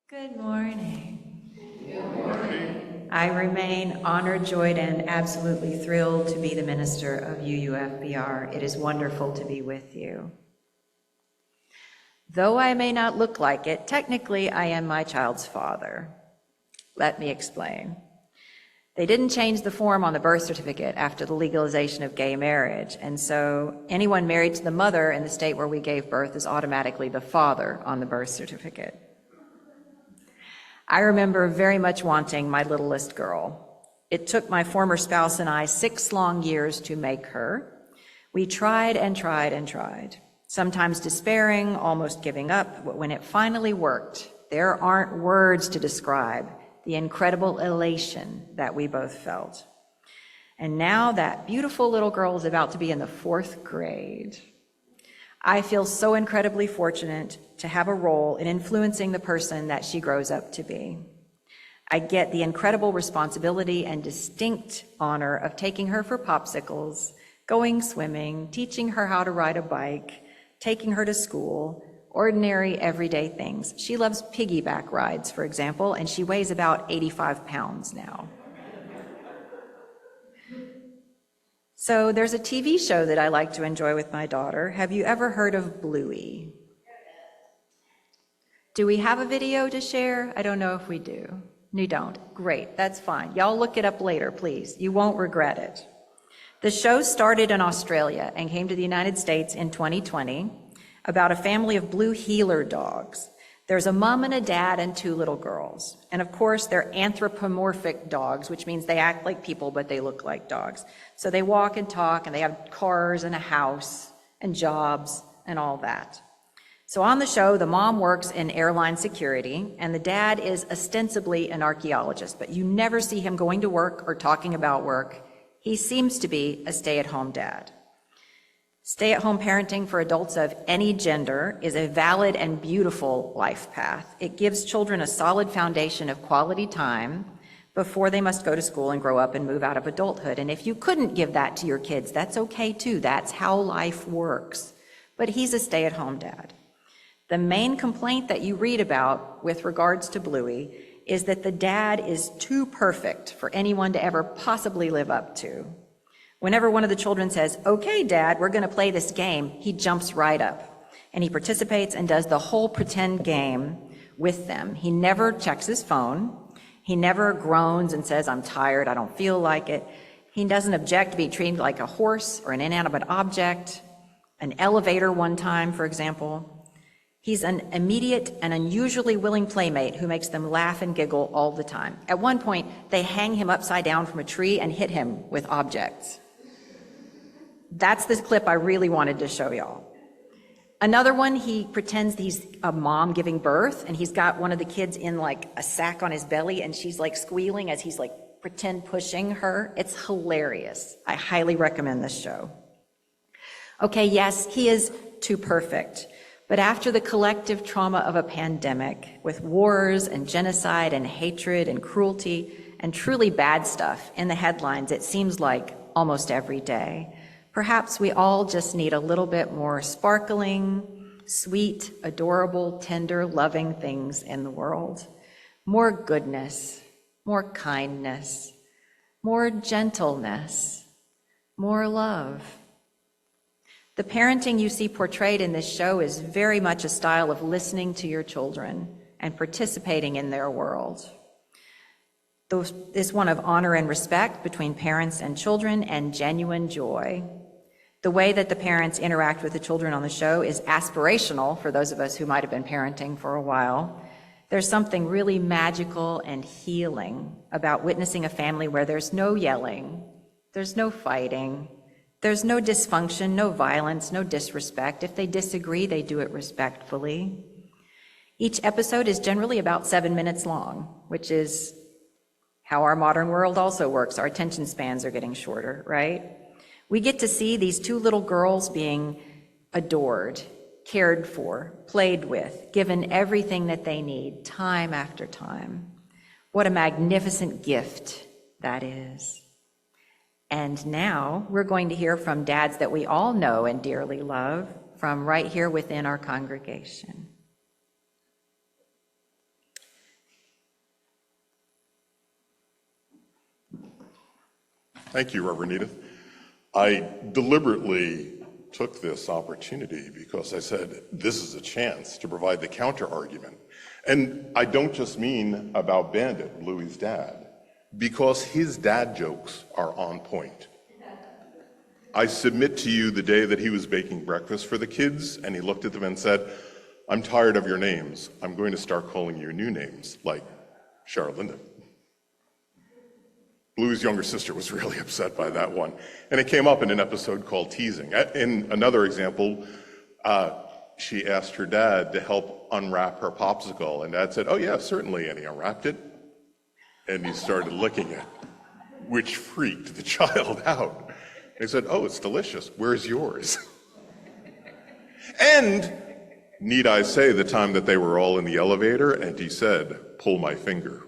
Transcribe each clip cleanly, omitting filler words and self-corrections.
Good morning. Good morning. I remain honored, joyed, and absolutely thrilled to be the minister of UUFBR. It is wonderful to be with you. Though I may not look like it, technically I am my child's father. Let me explain. They didn't change the form on the birth certificate after the legalization of gay marriage, and so anyone married to the mother in the state where we gave birth is automatically the father on the birth certificate. I remember very much wanting my littlest girl. It took my former spouse and I 6 long years to make her. We tried and tried and tried, sometimes despairing, almost giving up, but when it finally worked, there aren't words to describe the incredible elation that we both felt. And now that beautiful little girl is about to be in the 4th grade. I feel so incredibly fortunate to have a role in influencing the person that she grows up to be. I get the incredible responsibility and distinct honor of taking her for popsicles, going swimming, teaching her how to ride a bike, taking her to school, ordinary everyday things. She loves piggyback rides, for example, and she weighs about 85 pounds now. So there's a TV show that I like to enjoy with my daughter. Have you ever heard of Bluey? Do we have a video to share? I don't know if we do. You don't? Great, that's fine. Y'all look it up later, please. You won't regret it. The show started in Australia and came to the United States in 2020 about a family of blue heeler dogs. There's a mom and a dad and 2 little girls. And of course, they're anthropomorphic dogs, which means they act like people, but they look like dogs. So they walk and talk, and they have cars and a house and jobs and all that. So on the show, the mom works in airline security, and the dad is ostensibly an archaeologist, but you never see him going to work or talking about work. He seems to be a stay-at-home dad. Stay-at-home parenting for adults of any gender is a valid and beautiful life path. It gives children a solid foundation of quality time before they must go to school and grow up and move out of adulthood. And if you couldn't give that to your kids, that's okay too. That's how life works. But he's a stay-at-home dad. The main complaint that you read about with regards to Bluey is that the dad is too perfect for anyone to ever possibly live up to. Whenever one of the children says, "Okay, Dad, we're going to play this game," he jumps right up and he participates and does the whole pretend game with them. He never checks his phone. He never groans and says, "I'm tired, I don't feel like it." He doesn't object to be treated like a horse or an inanimate object, an elevator one time, for example. He's an immediate and unusually willing playmate who makes them laugh and giggle all the time. At one point, they hang him upside down from a tree and hit him with objects. That's the clip I really wanted to show y'all. Another one, he pretends he's a mom giving birth, and he's got one of the kids in like a sack on his belly, and she's like squealing as he's like pretend pushing her. It's hilarious. I highly recommend this show. Okay, yes, he is too perfect. But after the collective trauma of a pandemic, with wars and genocide and hatred and cruelty and truly bad stuff in the headlines, it seems like almost every day, perhaps we all just need a little bit more sparkling, sweet, adorable, tender, loving things in the world. More goodness, more kindness, more gentleness, more love. The parenting you see portrayed in this show is very much a style of listening to your children and participating in their world. This one of honor and respect between parents and children and genuine joy. The way that the parents interact with the children on the show is aspirational for those of us who might have been parenting for a while. There's something really magical and healing about witnessing a family where there's no yelling, there's no fighting, there's no dysfunction, no violence, no disrespect. If they disagree, they do it respectfully. Each episode is generally about 7 minutes long, which is how our modern world also works. Our attention spans are getting shorter, right? We get to see these 2 little girls being adored, cared for, played with, given everything that they need, time after time. What a magnificent gift that is. And now we're going to hear from dads that we all know and dearly love from right here within our congregation. Thank you, Reverend Edith. I deliberately took this opportunity because I said, this is a chance to provide the counter argument. And I don't just mean about Bandit, Bluey's dad, because his dad jokes are on point. I submit to you the day that he was baking breakfast for the kids, and he looked at them and said, I'm tired of your names. I'm going to start calling you new names, like Charlinda. Bluey's younger sister was really upset by that one. And it came up in an episode called Teasing. In another example, she asked her dad to help unwrap her popsicle, and Dad said, oh yeah, certainly, and he unwrapped it, and he started licking it, which freaked the child out. And he said, oh, it's delicious, where's yours? And need I say the time that they were all in the elevator, and he said, pull my finger.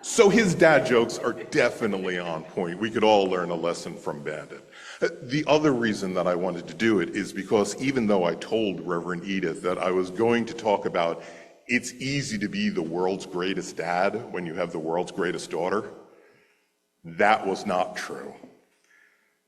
So his dad jokes are definitely on point. We could all learn a lesson from Bandit. The other reason that I wanted to do it is because even though I told Reverend Edith that I was going to talk about it's easy to be the world's greatest dad when you have the world's greatest daughter, that was not true.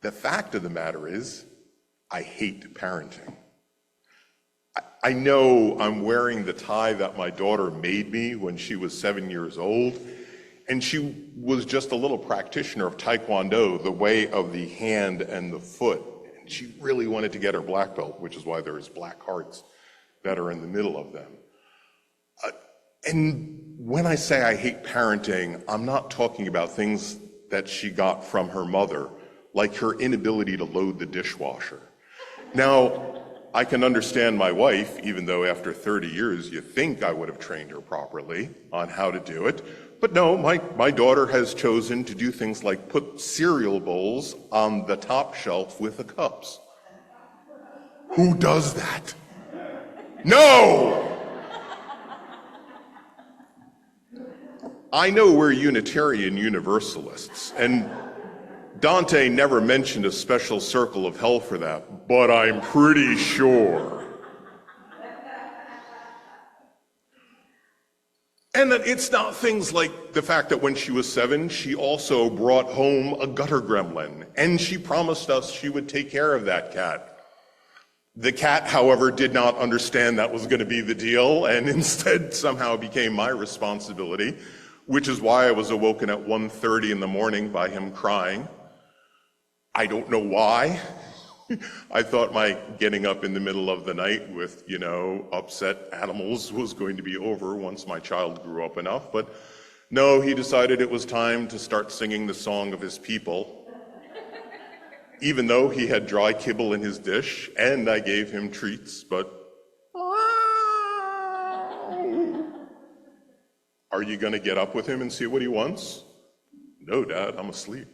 The fact of the matter is, I hate parenting. I know I'm wearing the tie that my daughter made me when she was 7 years old, and she was just a little practitioner of Taekwondo, the way of the hand and the foot. And she really wanted to get her black belt, which is why there's black hearts that are in the middle of them. And when I say I hate parenting, I'm not talking about things that she got from her mother, like her inability to load the dishwasher. Now, I can understand my wife, even though after 30 years you think I would have trained her properly on how to do it. But no, my daughter has chosen to do things like put cereal bowls on the top shelf with the cups. Who does that? No! I know we're Unitarian Universalists, and Dante never mentioned a special circle of hell for that, but I'm pretty sure. And that it's not things like the fact that when she was 7, she also brought home a gutter gremlin, and she promised us she would take care of that cat. The cat, however, did not understand that was going to be the deal, and instead somehow became my responsibility, which is why I was awoken at 1:30 in the morning by him crying. I don't know why. I thought my getting up in the middle of the night with, upset animals was going to be over once my child grew up enough, but no, he decided it was time to start singing the song of his people, even though he had dry kibble in his dish, and I gave him treats, but are you going to get up with him and see what he wants? No, Dad, I'm asleep.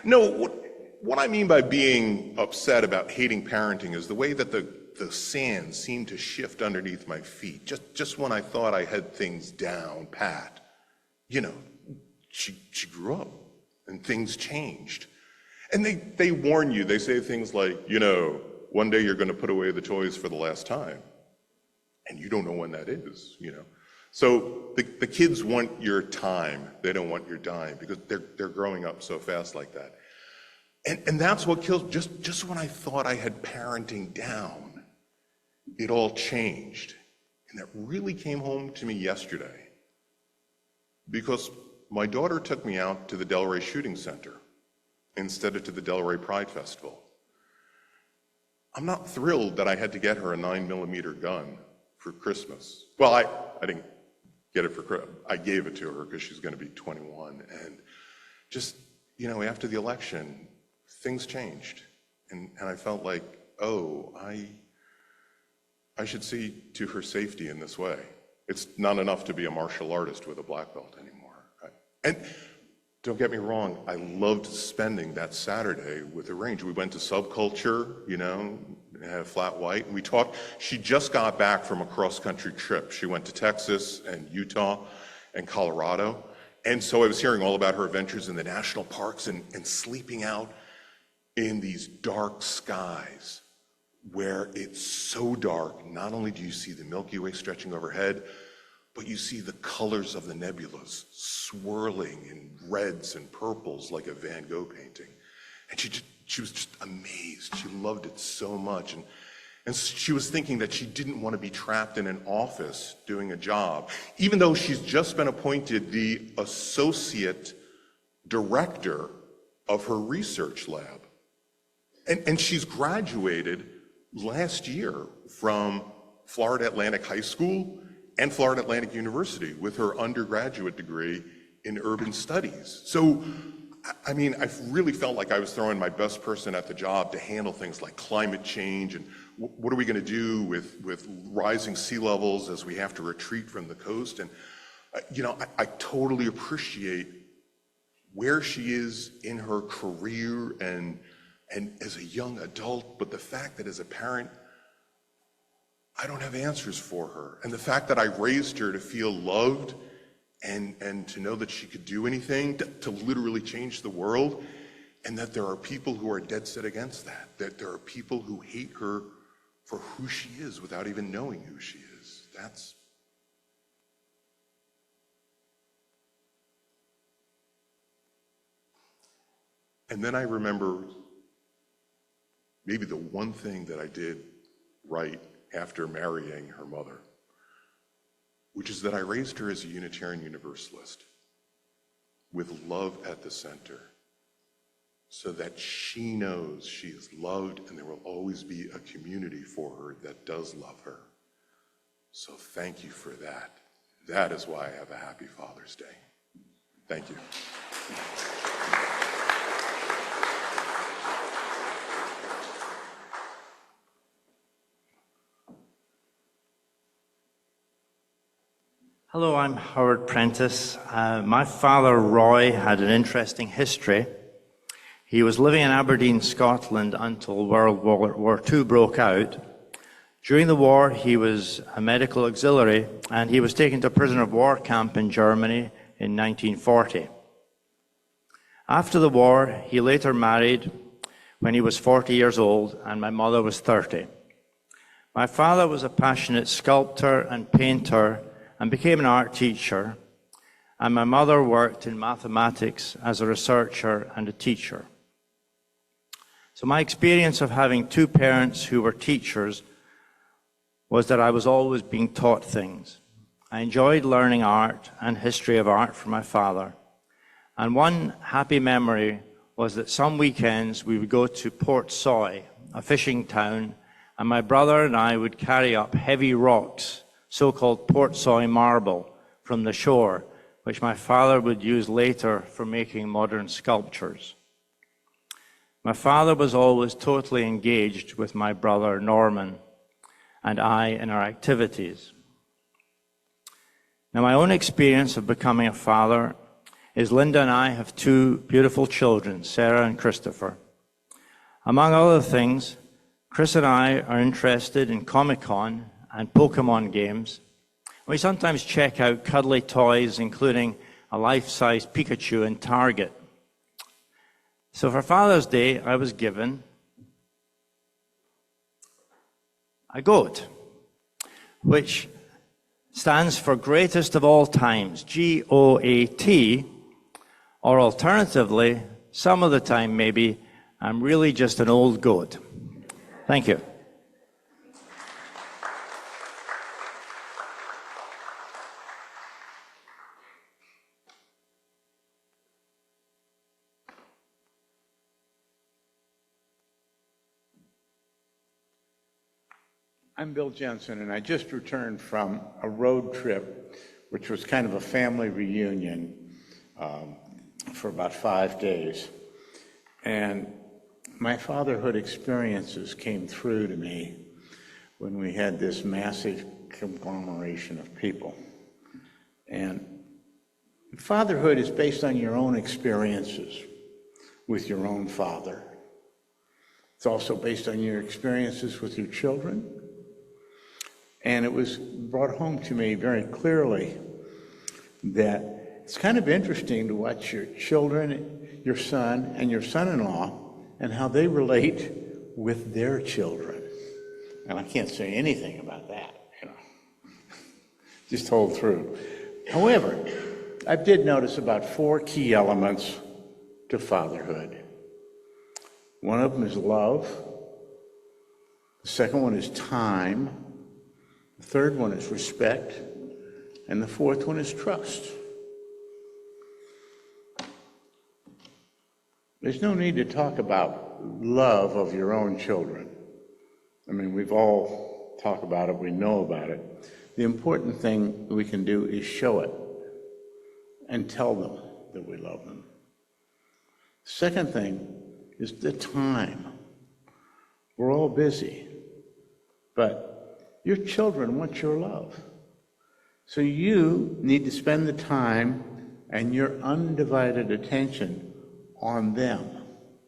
No, what I mean by being upset about hating parenting is the way that the sand seemed to shift underneath my feet. Just when I thought I had things down pat. She grew up and things changed. And they warn you, they say things like, one day you're going to put away the toys for the last time. And you don't know when that is, So the kids want your time, they don't want your dime, because they're growing up so fast like that. And that's what kills, just when I thought I had parenting down, it all changed. And that really came home to me yesterday, because my daughter took me out to the Delray Shooting Center instead of to the Delray Pride Festival. I'm not thrilled that I had to get her a 9mm gun for Christmas. Well, I didn't get it for Christmas. I gave it to her because she's going to be 21. And just, after the election, things changed. And I felt like, I should see to her safety in this way. It's not enough to be a martial artist with a black belt anymore. And don't get me wrong, I loved spending that Saturday with the range. We went to Subculture, had Flat White, and we talked. She just got back from a cross-country trip. She went to Texas and Utah and Colorado. And so I was hearing all about her adventures in the national parks and sleeping out in these dark skies where it's so dark, not only do you see the Milky Way stretching overhead, but you see the colors of the nebulas swirling in reds and purples like a Van Gogh painting. And she was just amazed. She loved it so much. And she was thinking that she didn't want to be trapped in an office doing a job, even though she's just been appointed the associate director of her research lab. And she's graduated last year from Florida Atlantic High School and Florida Atlantic University with her undergraduate degree in urban studies. So, I mean, I really felt like I was throwing my best person at the job to handle things like climate change and what are we going to do with rising sea levels as we have to retreat from the coast. And, I totally appreciate where she is in her career and as a young adult, but the fact that as a parent, I don't have answers for her. And the fact that I raised her to feel loved and to know that she could do anything to literally change the world, and that there are people who are dead set against that there are people who hate her for who she is without even knowing who she is. And then I remember maybe the one thing that I did right after marrying her mother, which is that I raised her as a Unitarian Universalist with love at the center, so that she knows she is loved and there will always be a community for her that does love her. So thank you for that. That is why I have a happy Father's Day. Thank you. Hello, I'm Howard Prentice. My father, Roy, had an interesting history. He was living in Aberdeen, Scotland until World War II broke out. During the war, he was a medical auxiliary, and he was taken to a prisoner of war camp in Germany in 1940. After the war, he later married when he was 40 years old, and my mother was 30. My father was a passionate sculptor and painter and became an art teacher, and my mother worked in mathematics as a researcher and a teacher. So my experience of having two parents who were teachers was that I was always being taught things. I enjoyed learning art and history of art from my father. And one happy memory was that some weekends we would go to Port Soy, a fishing town, and my brother and I would carry up heavy rocks, so-called Port Soy marble, from the shore, which my father would use later for making modern sculptures. My father was always totally engaged with my brother Norman and I in our activities. Now, my own experience of becoming a father is Linda and I have two beautiful children, Sarah and Christopher. Among other things, Chris and I are interested in Comic-Con and Pokemon games. We sometimes check out cuddly toys, including a life-size Pikachu in Target. So for Father's Day, I was given a goat, which stands for greatest of all times, G-O-A-T, or alternatively, some of the time maybe, I'm really just an old goat. Thank you. I'm Bill Jensen, and I just returned from a road trip, which was kind of a family reunion for about 5 days. And my fatherhood experiences came through to me when we had this massive conglomeration of people. And fatherhood is based on your own experiences with your own father. It's also based on your experiences with your children. And it was brought home to me very clearly that it's kind of interesting to watch your children, your son, and your son-in-law, and how they relate with their children. And I can't say anything about that, Just hold through. However, I did notice about 4 key elements to fatherhood. One of them is love. The second one is time. The third one is respect. And the fourth one is trust. There's no need to talk about love of your own children. I mean, we've all talked about it, we know about it. The important thing we can do is show it and tell them that we love them. Second thing is the time. We're all busy, but your children want your love. So you need to spend the time and your undivided attention on them,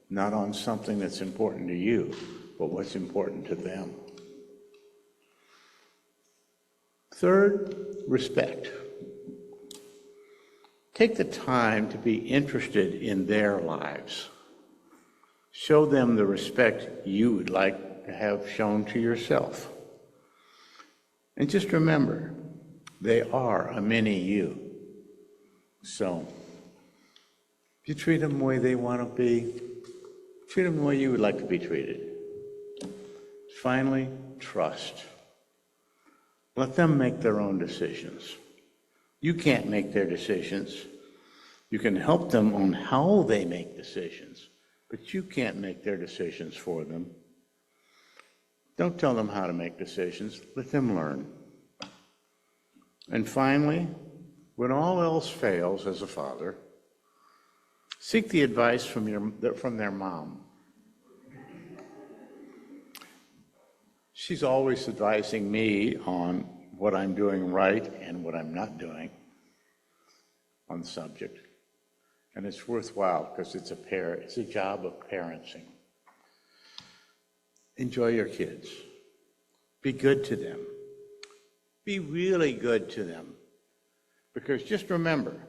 not on something that's important to you, but what's important to them. Third, respect. Take the time to be interested in their lives. Show them the respect you would like to have shown to yourself. And just remember, they are a mini you. So, if you treat them the way they want to be, treat them the way you would like to be treated. Finally, trust. Let them make their own decisions. You can't make their decisions. You can help them on how they make decisions, but you can't make their decisions for them. Don't tell them how to make decisions. Let them learn. And finally, when all else fails as a father, seek the advice from their mom. She's always advising me on what I'm doing right and what I'm not doing on the subject. And it's worthwhile because it's a job of parenting. Enjoy your kids. Be good to them. Be really good to them. Because just remember,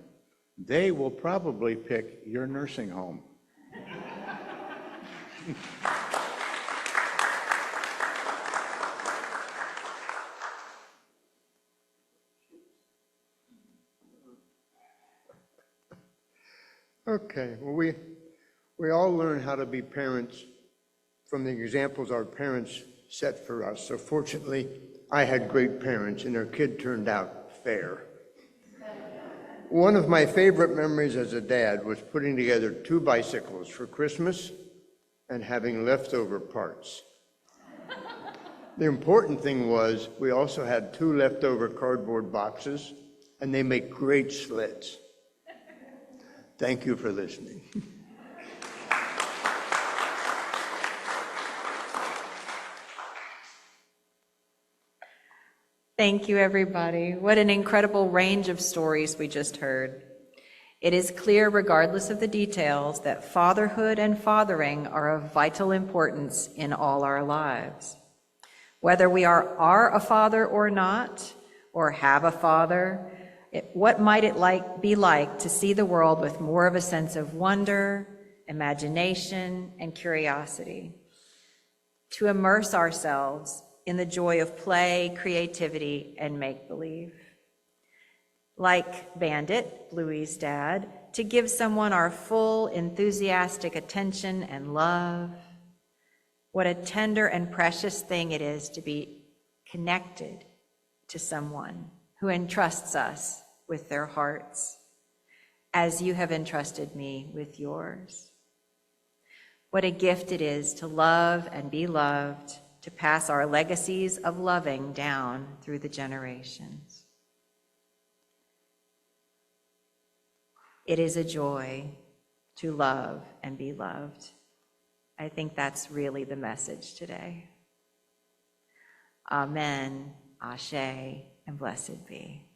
they will probably pick your nursing home. Okay, well, we all learn how to be parents from the examples our parents set for us. So fortunately, I had great parents, and their kid turned out fair. One of my favorite memories as a dad was putting together 2 bicycles for Christmas and having leftover parts. The important thing was we also had 2 leftover cardboard boxes, and they make great sleds. Thank you for listening. Thank you, everybody. What an incredible range of stories we just heard. It is clear, regardless of the details, that fatherhood and fathering are of vital importance in all our lives. Whether we are a father or not, or have a father, what might it be like to see the world with more of a sense of wonder, imagination, and curiosity? To immerse ourselves in the joy of play, creativity, and make-believe. Like Bandit, Bluey's dad, to give someone our full, enthusiastic attention and love. What a tender and precious thing it is to be connected to someone who entrusts us with their hearts, as you have entrusted me with yours. What a gift it is to love and be loved, to pass our legacies of loving down through the generations. It is a joy to love and be loved. I think that's really the message today. Amen, Ashe, and blessed be.